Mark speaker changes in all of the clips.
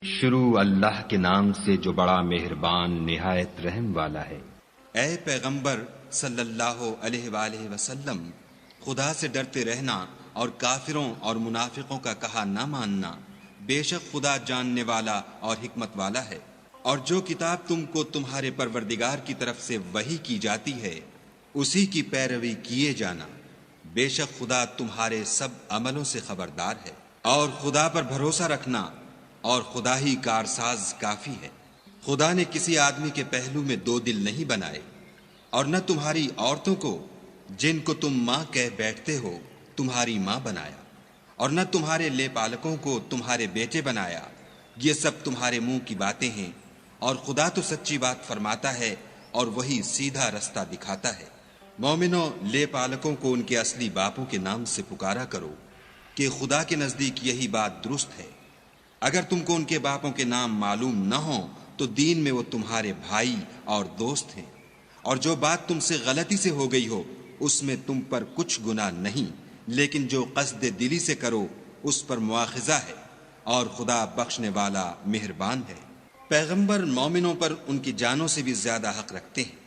Speaker 1: شروع اللہ کے نام سے جو بڑا مہربان نہایت رحم والا ہے۔
Speaker 2: اے پیغمبر صلی اللہ علیہ وآلہ وسلم، خدا سے ڈرتے رہنا اور کافروں اور منافقوں کا کہا نہ ماننا، بے شک خدا جاننے والا اور حکمت والا ہے۔ اور جو کتاب تم کو تمہارے پروردگار کی طرف سے وحی کی جاتی ہے اسی کی پیروی کیے جانا، بے شک خدا تمہارے سب عملوں سے خبردار ہے۔ اور خدا پر بھروسہ رکھنا، اور خدا ہی کارساز کافی ہے۔ خدا نے کسی آدمی کے پہلو میں دو دل نہیں بنائے، اور نہ تمہاری عورتوں کو جن کو تم ماں کہہ بیٹھتے ہو تمہاری ماں بنایا، اور نہ تمہارے لے پالکوں کو تمہارے بیٹے بنایا۔ یہ سب تمہارے منہ کی باتیں ہیں، اور خدا تو سچی بات فرماتا ہے اور وہی سیدھا رستہ دکھاتا ہے۔ مومنوں، لے پالکوں کو ان کے اصلی باپوں کے نام سے پکارا کرو کہ خدا کے نزدیک یہی بات درست ہے۔ اگر تم کو ان کے باپوں کے نام معلوم نہ ہوں تو دین میں وہ تمہارے بھائی اور دوست ہیں، اور جو بات تم سے غلطی سے ہو گئی ہو اس میں تم پر کچھ گناہ نہیں، لیکن جو قصد دلی سے کرو اس پر مواخذہ ہے، اور خدا بخشنے والا مہربان ہے۔ پیغمبر مومنوں پر ان کی جانوں سے بھی زیادہ حق رکھتے ہیں،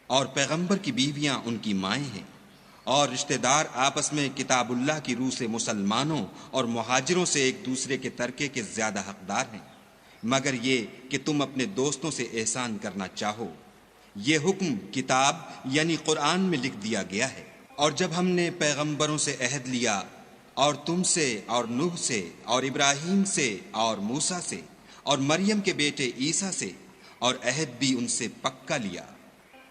Speaker 2: اور پیغمبر کی بیویاں ان کی مائیں ہیں، اور رشتہ دار آپس میں کتاب اللہ کی روح سے مسلمانوں اور مہاجروں سے ایک دوسرے کے ترکے کے زیادہ حقدار ہیں، مگر یہ کہ تم اپنے دوستوں سے احسان کرنا چاہو۔ یہ حکم کتاب یعنی قرآن میں لکھ دیا گیا ہے۔ اور جب ہم نے پیغمبروں سے عہد لیا، اور تم سے اور نوح سے اور ابراہیم سے اور موسیٰ سے اور مریم کے بیٹے عیسیٰ سے، اور عہد بھی ان سے پکا لیا،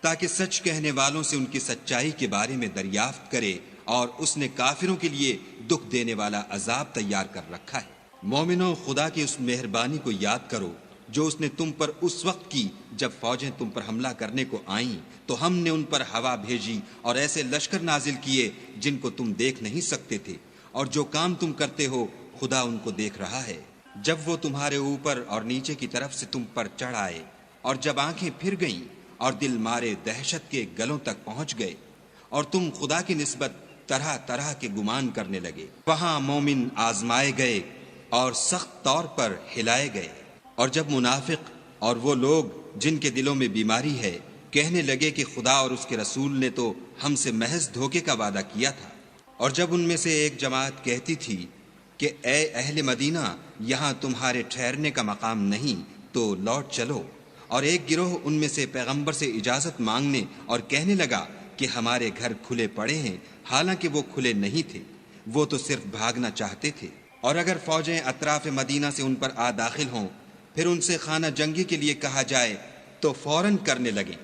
Speaker 2: تاکہ سچ کہنے والوں سے ان کی سچائی کے بارے میں دریافت کرے، اور اس نے کافروں کے لیے دکھ دینے والا عذاب تیار کر رکھا ہے۔ مومنوں، خدا کی اس مہربانی کو یاد کرو جو اس نے تم پر اس وقت کی جب فوجیں تم پر حملہ کرنے کو آئیں تو ہم نے ان پر ہوا بھیجی اور ایسے لشکر نازل کیے جن کو تم دیکھ نہیں سکتے تھے، اور جو کام تم کرتے ہو خدا ان کو دیکھ رہا ہے۔ جب وہ تمہارے اوپر اور نیچے کی طرف سے تم پر چڑھ آئے، اور جب آنکھیں پھر گئیں اور دل مارے دہشت کے گلوں تک پہنچ گئے، اور تم خدا کی نسبت طرح طرح کے گمان کرنے لگے، وہاں مومن آزمائے گئے اور سخت طور پر ہلائے گئے۔ اور جب منافق اور وہ لوگ جن کے دلوں میں بیماری ہے کہنے لگے کہ خدا اور اس کے رسول نے تو ہم سے محض دھوکے کا وعدہ کیا تھا، اور جب ان میں سے ایک جماعت کہتی تھی کہ اے اہل مدینہ، یہاں تمہارے ٹھہرنے کا مقام نہیں تو لوٹ چلو، اور ایک گروہ ان میں سے پیغمبر سے اجازت مانگنے اور کہنے لگا کہ ہمارے گھر کھلے پڑے ہیں، حالانکہ وہ کھلے نہیں تھے، وہ تو صرف بھاگنا چاہتے تھے۔ اور اگر فوجیں اطراف مدینہ سے ان پر آ داخل ہوں، پھر ان سے خانہ جنگی کے لیے کہا جائے تو فوراً کرنے لگیں،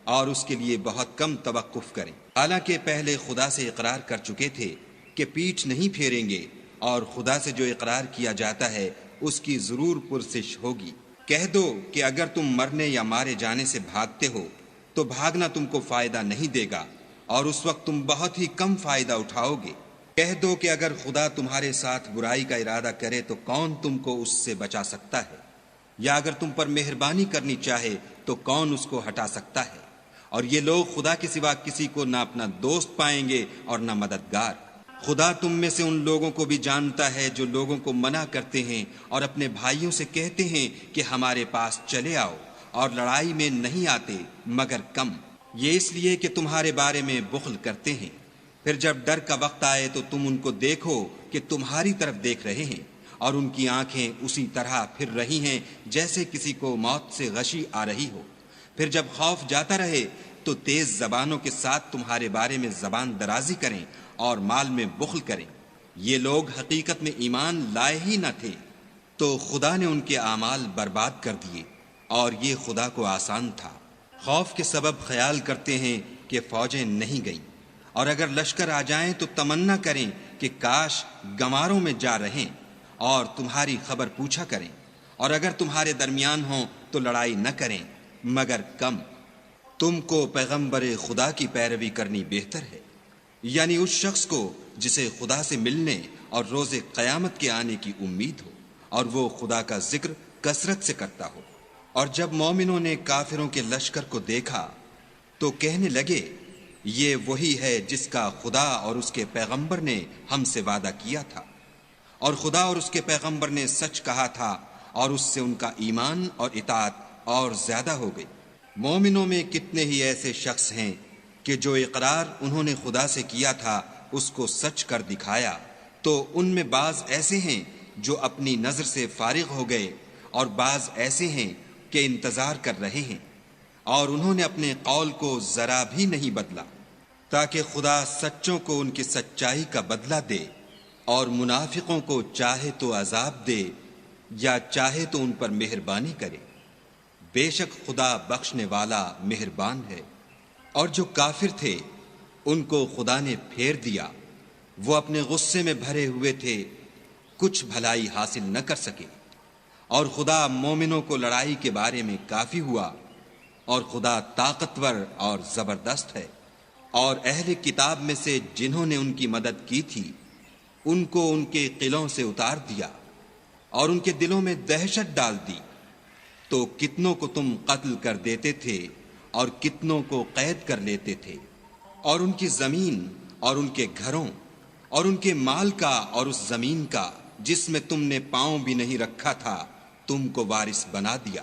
Speaker 2: اور اس کے لیے بہت کم توقف کریں، حالانکہ پہلے خدا سے اقرار کر چکے تھے کہ پیٹھ نہیں پھیریں گے، اور خدا سے جو اقرار کیا جاتا ہے اس کی ضرور پرسش ہوگی۔ کہہ دو کہ اگر تم مرنے یا مارے جانے سے بھاگتے ہو تو بھاگنا تم کو فائدہ نہیں دے گا، اور اس وقت تم بہت ہی کم فائدہ اٹھاؤ گے۔ کہہ دو کہ اگر خدا تمہارے ساتھ برائی کا ارادہ کرے تو کون تم کو اس سے بچا سکتا ہے، یا اگر تم پر مہربانی کرنی چاہے تو کون اس کو ہٹا سکتا ہے۔ اور یہ لوگ خدا کے سوا کسی کو نہ اپنا دوست پائیں گے اور نہ مددگار۔ خدا تم میں سے ان لوگوں کو بھی جانتا ہے جو لوگوں کو منع کرتے ہیں اور اپنے بھائیوں سے کہتے ہیں کہ ہمارے پاس چلے آؤ، اور لڑائی میں نہیں آتے مگر کم، یہ اس لیے کہ تمہارے بارے میں بخل کرتے ہیں۔ پھر جب ڈر کا وقت آئے تو تم ان کو دیکھو کہ تمہاری طرف دیکھ رہے ہیں، اور ان کی آنکھیں اسی طرح پھر رہی ہیں جیسے کسی کو موت سے غشی آ رہی ہو۔ پھر جب خوف جاتا رہے تو تیز زبانوں کے ساتھ تمہارے بارے میں زبان درازی کریں اور مال میں بخل کریں۔ یہ لوگ حقیقت میں ایمان لائے ہی نہ تھے، تو خدا نے ان کے اعمال برباد کر دیے، اور یہ خدا کو آسان تھا۔ خوف کے سبب خیال کرتے ہیں کہ فوجیں نہیں گئیں، اور اگر لشکر آ جائیں تو تمنا کریں کہ کاش گماروں میں جا رہیں، اور تمہاری خبر پوچھا کریں، اور اگر تمہارے درمیان ہوں تو لڑائی نہ کریں مگر کم۔ تم کو پیغمبر خدا کی پیروی کرنی بہتر ہے، یعنی اس شخص کو جسے خدا سے ملنے اور روز قیامت کے آنے کی امید ہو، اور وہ خدا کا ذکر کثرت سے کرتا ہو۔ اور جب مومنوں نے کافروں کے لشکر کو دیکھا تو کہنے لگے یہ وہی ہے جس کا خدا اور اس کے پیغمبر نے ہم سے وعدہ کیا تھا، اور خدا اور اس کے پیغمبر نے سچ کہا تھا، اور اس سے ان کا ایمان اور اطاعت اور زیادہ ہو گئی۔ مومنوں میں کتنے ہی ایسے شخص ہیں کہ جو اقرار انہوں نے خدا سے کیا تھا اس کو سچ کر دکھایا، تو ان میں بعض ایسے ہیں جو اپنی نظر سے فارغ ہو گئے اور بعض ایسے ہیں کہ انتظار کر رہے ہیں، اور انہوں نے اپنے قول کو ذرا بھی نہیں بدلا، تاکہ خدا سچوں کو ان کی سچائی کا بدلہ دے اور منافقوں کو چاہے تو عذاب دے یا چاہے تو ان پر مہربانی کرے۔ بے شک خدا بخشنے والا مہربان ہے۔ اور جو کافر تھے ان کو خدا نے پھیر دیا، وہ اپنے غصے میں بھرے ہوئے تھے، کچھ بھلائی حاصل نہ کر سکے۔ اور خدا مومنوں کو لڑائی کے بارے میں کافی ہوا، اور خدا طاقتور اور زبردست ہے۔ اور اہل کتاب میں سے جنہوں نے ان کی مدد کی تھی ان کو ان کے قلعوں سے اتار دیا اور ان کے دلوں میں دہشت ڈال دی، تو کتنوں کو تم قتل کر دیتے تھے اور کتنوں کو قید کر لیتے تھے، اور ان کی زمین اور ان کے گھروں اور ان کے مال کا اور اس زمین کا جس میں تم نے پاؤں بھی نہیں رکھا تھا تم کو وارث بنا دیا،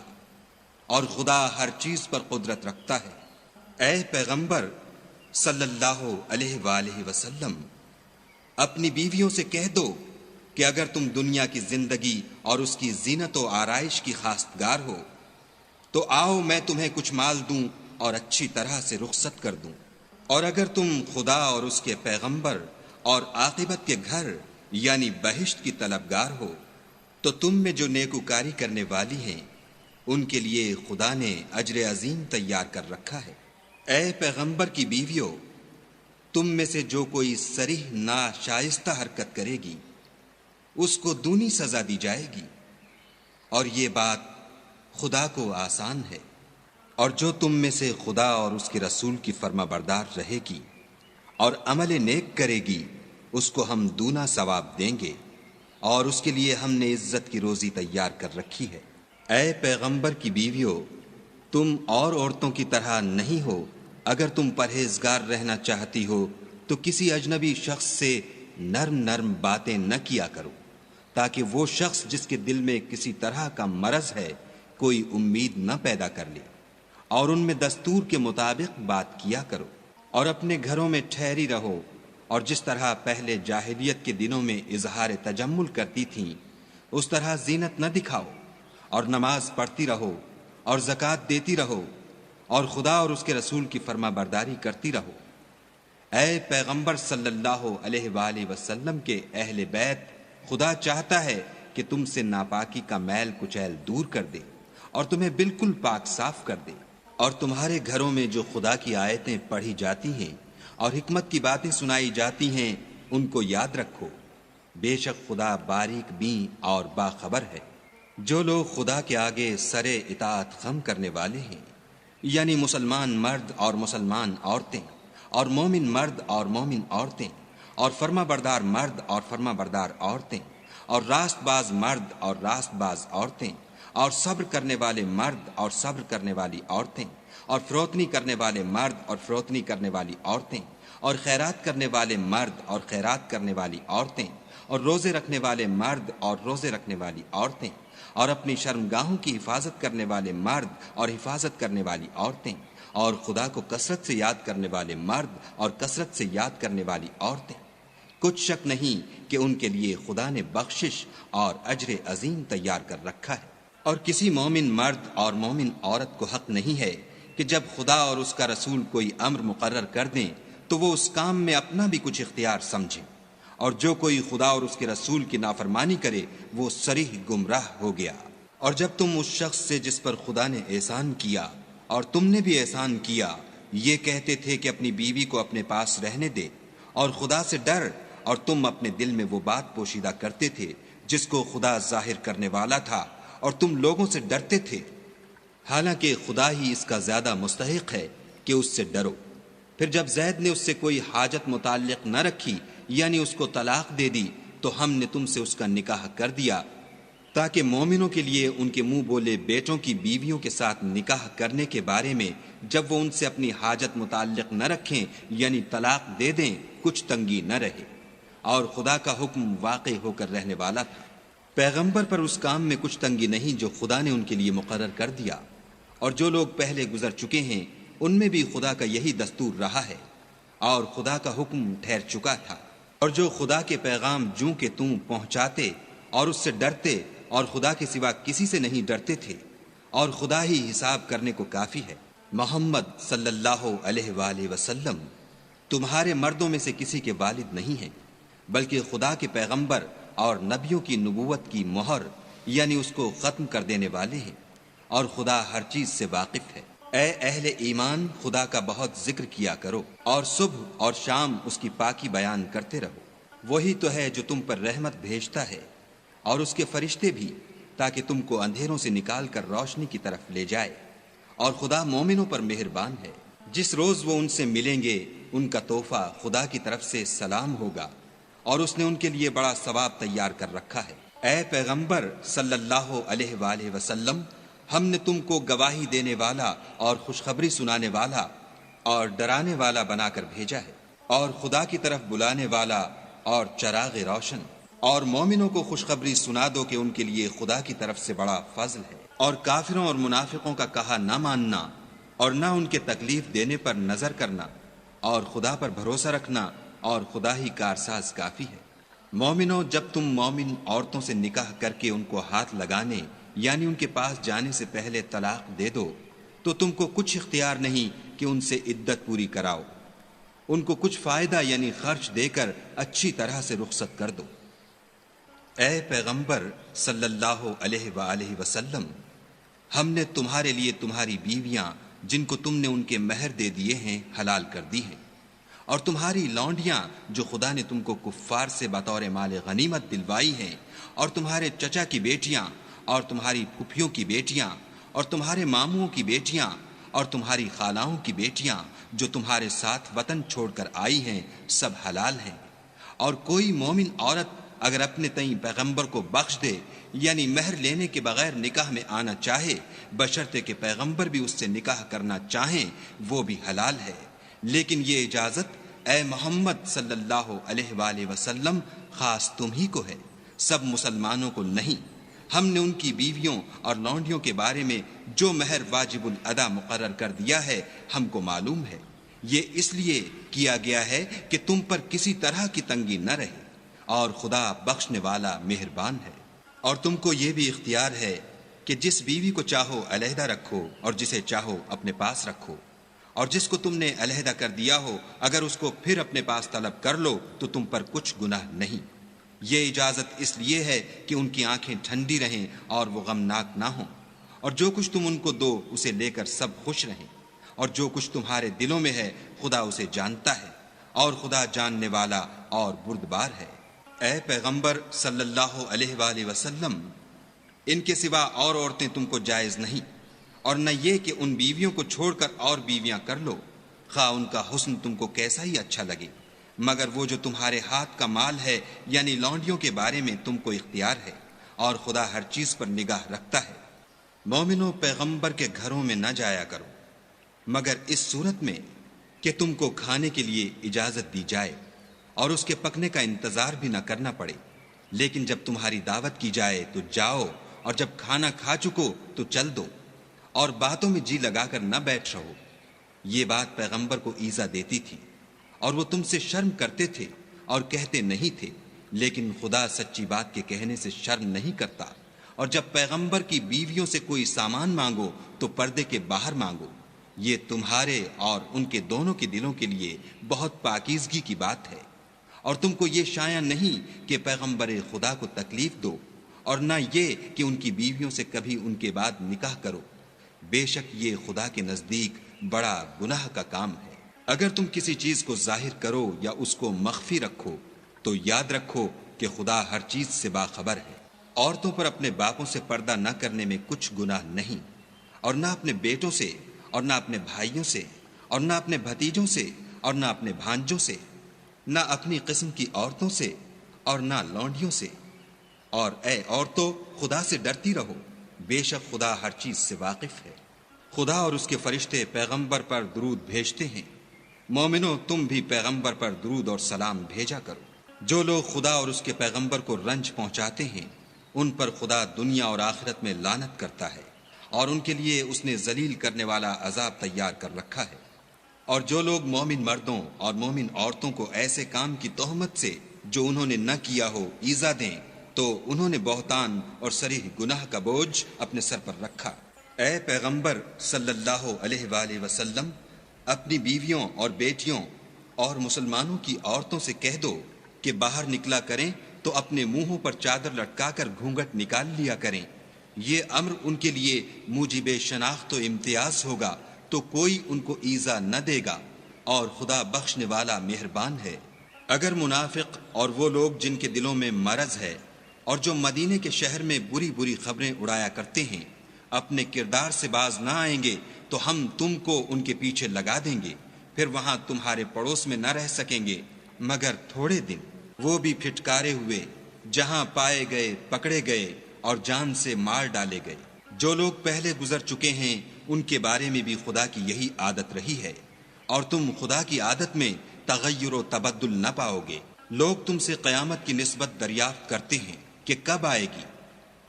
Speaker 2: اور خدا ہر چیز پر قدرت رکھتا ہے۔ اے پیغمبر صلی اللہ علیہ وآلہ وسلم، اپنی بیویوں سے کہہ دو کہ اگر تم دنیا کی زندگی اور اس کی زینت و آرائش کی خواستگار ہو تو آؤ میں تمہیں کچھ مال دوں اور اچھی طرح سے رخصت کر دوں، اور اگر تم خدا اور اس کے پیغمبر اور عاقبت کے گھر یعنی بہشت کی طلبگار ہو تو تم میں جو نیکوکاری کرنے والی ہیں ان کے لیے خدا نے اجر عظیم تیار کر رکھا ہے۔ اے پیغمبر کی بیویوں، تم میں سے جو کوئی صریح ناشائستہ حرکت کرے گی اس کو دونی سزا دی جائے گی، اور یہ بات خدا کو آسان ہے۔ اور جو تم میں سے خدا اور اس کے رسول کی فرما بردار رہے گی اور عمل نیک کرے گی اس کو ہم دونا ثواب دیں گے، اور اس کے لیے ہم نے عزت کی روزی تیار کر رکھی ہے۔ اے پیغمبر کی بیویوں، تم اور عورتوں کی طرح نہیں ہو۔ اگر تم پرہیزگار رہنا چاہتی ہو تو کسی اجنبی شخص سے نرم نرم باتیں نہ کیا کرو، تاکہ وہ شخص جس کے دل میں کسی طرح کا مرض ہے کوئی امید نہ پیدا کر لے، اور ان میں دستور کے مطابق بات کیا کرو، اور اپنے گھروں میں ٹھہری رہو، اور جس طرح پہلے جاہلیت کے دنوں میں اظہار تجمل کرتی تھیں اس طرح زینت نہ دکھاؤ، اور نماز پڑھتی رہو اور زکوٰۃ دیتی رہو، اور خدا اور اس کے رسول کی فرما برداری کرتی رہو۔ اے پیغمبر صلی اللہ علیہ وآلہ وسلم کے اہل بیت، خدا چاہتا ہے کہ تم سے ناپاکی کا میل کچیل دور کر دے اور تمہیں بالکل پاک صاف کر دے، اور تمہارے گھروں میں جو خدا کی آیتیں پڑھی جاتی ہیں اور حکمت کی باتیں سنائی جاتی ہیں ان کو یاد رکھو، بے شک خدا باریک بین اور باخبر ہے۔ جو لوگ خدا کے آگے سر اطاعت خم کرنے والے ہیں، یعنی مسلمان مرد اور مسلمان عورتیں، اور مومن مرد اور مومن عورتیں، اور فرما بردار مرد اور فرما بردار عورتیں، اور راست باز مرد اور راست باز عورتیں، اور صبر کرنے والے مرد اور صبر کرنے والی عورتیں، اور فروتنی کرنے والے مرد اور فروتنی کرنے والی عورتیں، اور خیرات کرنے والے مرد اور خیرات کرنے والی عورتیں، اور روزے رکھنے والے مرد اور روزے رکھنے والی عورتیں، اور اپنی شرمگاہوں کی حفاظت کرنے والے مرد اور حفاظت کرنے والی عورتیں، اور خدا کو کثرت سے یاد کرنے والے مرد اور کثرت سے یاد کرنے والی عورتیں۔ کچھ شک نہیں کہ ان کے لیے خدا نے بخشش اور اجر عظیم تیار کر رکھا ہے۔ اور کسی مومن مرد اور مومن عورت کو حق نہیں ہے کہ جب خدا اور اس کا رسول کوئی امر مقرر کر دیں تو وہ اس کام میں اپنا بھی کچھ اختیار سمجھیں، اور جو کوئی خدا اور اس کے رسول کی نافرمانی کرے وہ صریح گمراہ ہو گیا۔ اور جب تم اس شخص سے جس پر خدا نے احسان کیا اور تم نے بھی احسان کیا یہ کہتے تھے کہ اپنی بیوی کو اپنے پاس رہنے دے اور خدا سے ڈر، اور تم اپنے دل میں وہ بات پوشیدہ کرتے تھے جس کو خدا ظاہر کرنے والا تھا اور تم لوگوں سے ڈرتے تھے، حالانکہ خدا ہی اس کا زیادہ مستحق ہے کہ اس سے ڈرو۔ پھر جب زید نے اس سے کوئی حاجت متعلق نہ رکھی یعنی اس کو طلاق دے دی تو ہم نے تم سے اس کا نکاح کر دیا تاکہ مومنوں کے لیے ان کے منہ بولے بیٹوں کی بیویوں کے ساتھ نکاح کرنے کے بارے میں جب وہ ان سے اپنی حاجت متعلق نہ رکھیں یعنی طلاق دے دیں کچھ تنگی نہ رہے، اور خدا کا حکم واقع ہو کر رہنے والا تھا۔ پیغمبر پر اس کام میں کچھ تنگی نہیں جو خدا نے ان کے لیے مقرر کر دیا، اور جو لوگ پہلے گزر چکے ہیں ان میں بھی خدا کا یہی دستور رہا ہے، اور خدا کا حکم ٹھہر چکا تھا۔ اور جو خدا کے پیغام جوں کہ تم پہنچاتے اور اس سے ڈرتے اور خدا کے سوا کسی سے نہیں ڈرتے تھے، اور خدا ہی حساب کرنے کو کافی ہے۔ محمد صلی اللہ علیہ وآلہ وسلم تمہارے مردوں میں سے کسی کے والد نہیں ہیں، بلکہ خدا کے پیغمبر اور نبیوں کی نبوت کی مہر یعنی اس کو ختم کر دینے والے ہیں، اور خدا ہر چیز سے واقف ہے۔ اے اہل ایمان، خدا کا بہت ذکر کیا کرو اور صبح اور شام اس کی پاکی بیان کرتے رہو۔ وہی تو ہے جو تم پر رحمت بھیجتا ہے اور اس کے فرشتے بھی، تاکہ تم کو اندھیروں سے نکال کر روشنی کی طرف لے جائے، اور خدا مومنوں پر مہربان ہے۔ جس روز وہ ان سے ملیں گے ان کا تحفہ خدا کی طرف سے سلام ہوگا، اور اس نے ان کے لیے بڑا ثواب تیار کر رکھا ہے۔ اے پیغمبر صلی اللہ علیہ وآلہ وسلم، ہم نے تم کو گواہی دینے والا اور خوشخبری سنانے والا اور ڈرانے والا بنا کر بھیجا ہے، اور خدا کی طرف بلانے والا اور چراغ روشن۔ اور مومنوں کو خوشخبری سنا دو کہ ان کے لیے خدا کی طرف سے بڑا فضل ہے، اور کافروں اور منافقوں کا کہا نہ ماننا اور نہ ان کے تکلیف دینے پر نظر کرنا، اور خدا پر بھروسہ رکھنا، اور خدا ہی کارساز کافی ہے۔ مومنوں، جب تم مومن عورتوں سے نکاح کر کے ان کو ہاتھ لگانے یعنی ان کے پاس جانے سے پہلے طلاق دے دو تو تم کو کچھ اختیار نہیں کہ ان سے عدت پوری کراؤ، ان کو کچھ فائدہ یعنی خرچ دے کر اچھی طرح سے رخصت کر دو۔ اے پیغمبر صلی اللہ علیہ وآلہ وسلم، ہم نے تمہارے لیے تمہاری بیویاں جن کو تم نے ان کے مہر دے دیے ہیں حلال کر دی ہیں، اور تمہاری لونڈیاں جو خدا نے تم کو کفار سے بطور مال غنیمت دلوائی ہیں، اور تمہارے چچا کی بیٹیاں اور تمہاری پھپھیوں کی بیٹیاں اور تمہارے ماموں کی بیٹیاں اور تمہاری خالاؤں کی بیٹیاں جو تمہارے ساتھ وطن چھوڑ کر آئی ہیں، سب حلال ہیں۔ اور کوئی مومن عورت اگر اپنے تئیں پیغمبر کو بخش دے یعنی مہر لینے کے بغیر نکاح میں آنا چاہے، بشرطے کہ پیغمبر بھی اس سے نکاح کرنا چاہیں، وہ بھی حلال ہے۔ لیکن یہ اجازت اے محمد صلی اللہ علیہ وآلہ وسلم خاص تم ہی کو ہے، سب مسلمانوں کو نہیں۔ ہم نے ان کی بیویوں اور لونڈیوں کے بارے میں جو مہر واجب الادا مقرر کر دیا ہے ہم کو معلوم ہے، یہ اس لیے کیا گیا ہے کہ تم پر کسی طرح کی تنگی نہ رہے، اور خدا بخشنے والا مہربان ہے۔ اور تم کو یہ بھی اختیار ہے کہ جس بیوی کو چاہو علیحدہ رکھو اور جسے چاہو اپنے پاس رکھو، اور جس کو تم نے علیحدہ کر دیا ہو اگر اس کو پھر اپنے پاس طلب کر لو تو تم پر کچھ گناہ نہیں۔ یہ اجازت اس لیے ہے کہ ان کی آنکھیں ٹھنڈی رہیں اور وہ غمناک نہ ہوں، اور جو کچھ تم ان کو دو اسے لے کر سب خوش رہیں، اور جو کچھ تمہارے دلوں میں ہے خدا اسے جانتا ہے، اور خدا جاننے والا اور بردبار ہے۔ اے پیغمبر صلی اللہ علیہ وآلہ وسلم، ان کے سوا اور عورتیں تم کو جائز نہیں، اور نہ یہ کہ ان بیویوں کو چھوڑ کر اور بیویاں کر لو، خواہ ان کا حسن تم کو کیسا ہی اچھا لگے، مگر وہ جو تمہارے ہاتھ کا مال ہے یعنی لونڈیوں کے بارے میں تم کو اختیار ہے، اور خدا ہر چیز پر نگاہ رکھتا ہے۔ مومنوں، پیغمبر کے گھروں میں نہ جایا کرو مگر اس صورت میں کہ تم کو کھانے کے لیے اجازت دی جائے اور اس کے پکنے کا انتظار بھی نہ کرنا پڑے، لیکن جب تمہاری دعوت کی جائے تو جاؤ، اور جب کھانا کھا چکو تو چل دو، اور باتوں میں جی لگا کر نہ بیٹھ رہو۔ یہ بات پیغمبر کو ایذا دیتی تھی، اور وہ تم سے شرم کرتے تھے اور کہتے نہیں تھے، لیکن خدا سچی بات کے کہنے سے شرم نہیں کرتا۔ اور جب پیغمبر کی بیویوں سے کوئی سامان مانگو تو پردے کے باہر مانگو، یہ تمہارے اور ان کے دونوں کے دلوں کے لیے بہت پاکیزگی کی بات ہے۔ اور تم کو یہ شایع نہیں کہ پیغمبر خدا کو تکلیف دو، اور نہ یہ کہ ان کی بیویوں سے کبھی ان کے بعد نکاح کرو، بے شک یہ خدا کے نزدیک بڑا گناہ کا کام ہے۔ اگر تم کسی چیز کو ظاہر کرو یا اس کو مخفی رکھو تو یاد رکھو کہ خدا ہر چیز سے باخبر ہے۔ عورتوں پر اپنے باپوں سے پردہ نہ کرنے میں کچھ گناہ نہیں، اور نہ اپنے بیٹوں سے اور نہ اپنے بھائیوں سے اور نہ اپنے بھتیجوں سے اور نہ اپنے بھانجوں سے، نہ اپنی قسم کی عورتوں سے اور نہ لونڈیوں سے۔ اور اے عورتوں، خدا سے ڈرتی رہو، بے شک خدا ہر چیز سے واقف ہے۔ خدا اور اس کے فرشتے پیغمبر پر درود بھیجتے ہیں، مومنوں تم بھی پیغمبر پر درود اور سلام بھیجا کرو۔ جو لوگ خدا اور اس کے پیغمبر کو رنج پہنچاتے ہیں ان پر خدا دنیا اور آخرت میں لعنت کرتا ہے اور ان کے لیے اس نے ذلیل کرنے والا عذاب تیار کر رکھا ہے۔ اور جو لوگ مومن مردوں اور مومن عورتوں کو ایسے کام کی تہمت سے جو انہوں نے نہ کیا ہو ایذا دیں تو انہوں نے بہتان اور صریح گناہ کا بوجھ اپنے سر پر رکھا۔ اے پیغمبر صلی اللہ علیہ وآلہ وسلم، اپنی بیویوں اور بیٹیوں اور مسلمانوں کی عورتوں سے کہہ دو کہ باہر نکلا کریں تو اپنے منہوں پر چادر لٹکا کر گھونگھٹ نکال لیا کریں۔ یہ امر ان کے لیے موجب شناخت و امتیاز ہوگا تو کوئی ان کو ایذا نہ دے گا، اور خدا بخشنے والا مہربان ہے۔ اگر منافق اور وہ لوگ جن کے دلوں میں مرض ہے اور جو مدینے کے شہر میں بری بری خبریں اڑایا کرتے ہیں اپنے کردار سے باز نہ آئیں گے تو ہم تم کو ان کے پیچھے لگا دیں گے، پھر وہاں تمہارے پڑوس میں نہ رہ سکیں گے مگر تھوڑے دن، وہ بھی پھٹکارے ہوئے، جہاں پائے گئے پکڑے گئے اور جان سے مار ڈالے گئے۔ جو لوگ پہلے گزر چکے ہیں ان کے بارے میں بھی خدا کی یہی عادت رہی ہے، اور تم خدا کی عادت میں تغیر و تبدل نہ پاؤ گے۔ لوگ تم سے قیامت کی نسبت دریافت کرتے ہیں کہ کب آئے گی،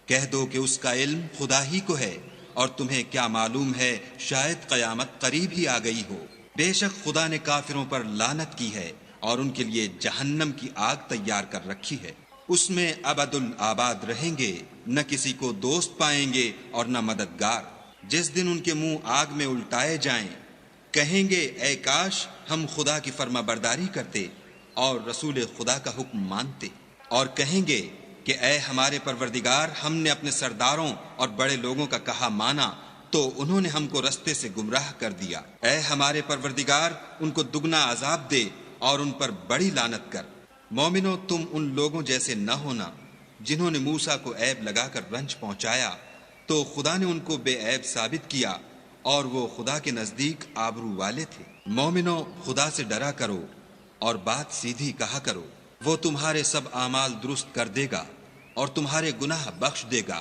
Speaker 2: کہہ دو کہ اس کا علم خدا ہی کو ہے، اور تمہیں کیا معلوم ہے شاید قیامت قریب ہی آ گئی ہو۔ بے شک خدا نے کافروں پر لعنت کی ہے اور ان کے لیے جہنم کی آگ تیار کر رکھی ہے، اس میں ابد الآباد رہیں گے، نہ کسی کو دوست پائیں گے اور نہ مددگار۔ جس دن ان کے منہ آگ میں الٹائے جائیں کہیں گے اے کاش ہم خدا کی فرما برداری کرتے اور رسول خدا کا حکم مانتے، اور کہیں گے کہ اے ہمارے پروردگار، ہم نے اپنے سرداروں اور بڑے لوگوں کا کہا مانا تو انہوں نے ہم کو رستے سے گمراہ کر دیا۔ اے ہمارے پروردگار، ان کو دگنا عذاب دے اور ان پر بڑی لعنت کر۔ مومنو، تم ان لوگوں جیسے نہ ہونا جنہوں نے موسیٰ کو عیب لگا کر رنج پہنچایا تو خدا نے ان کو بے عیب ثابت کیا، اور وہ خدا کے نزدیک آبرو والے تھے۔ مومنو، خدا سے ڈرا کرو اور بات سیدھی کہا کرو، وہ تمہارے سب اعمال درست کر دے گا اور تمہارے گناہ بخش دے گا،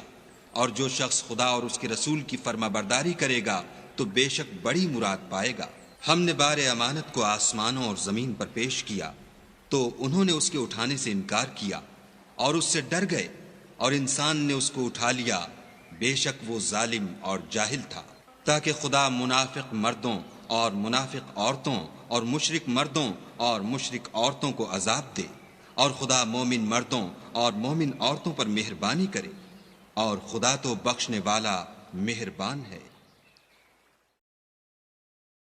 Speaker 2: اور جو شخص خدا اور اس کے رسول کی فرما برداری کرے گا تو بے شک بڑی مراد پائے گا۔ ہم نے بار امانت کو آسمانوں اور زمین پر پیش کیا تو انہوں نے اس کے اٹھانے سے انکار کیا اور اس سے ڈر گئے، اور انسان نے اس کو اٹھا لیا، بے شک وہ ظالم اور جاہل تھا۔ تاکہ خدا منافق مردوں اور منافق عورتوں اور مشرک مردوں اور مشرک عورتوں کو عذاب دے، اور خدا مومن مردوں اور مومن عورتوں پر مہربانی کرے، اور خدا تو بخشنے والا مہربان ہے۔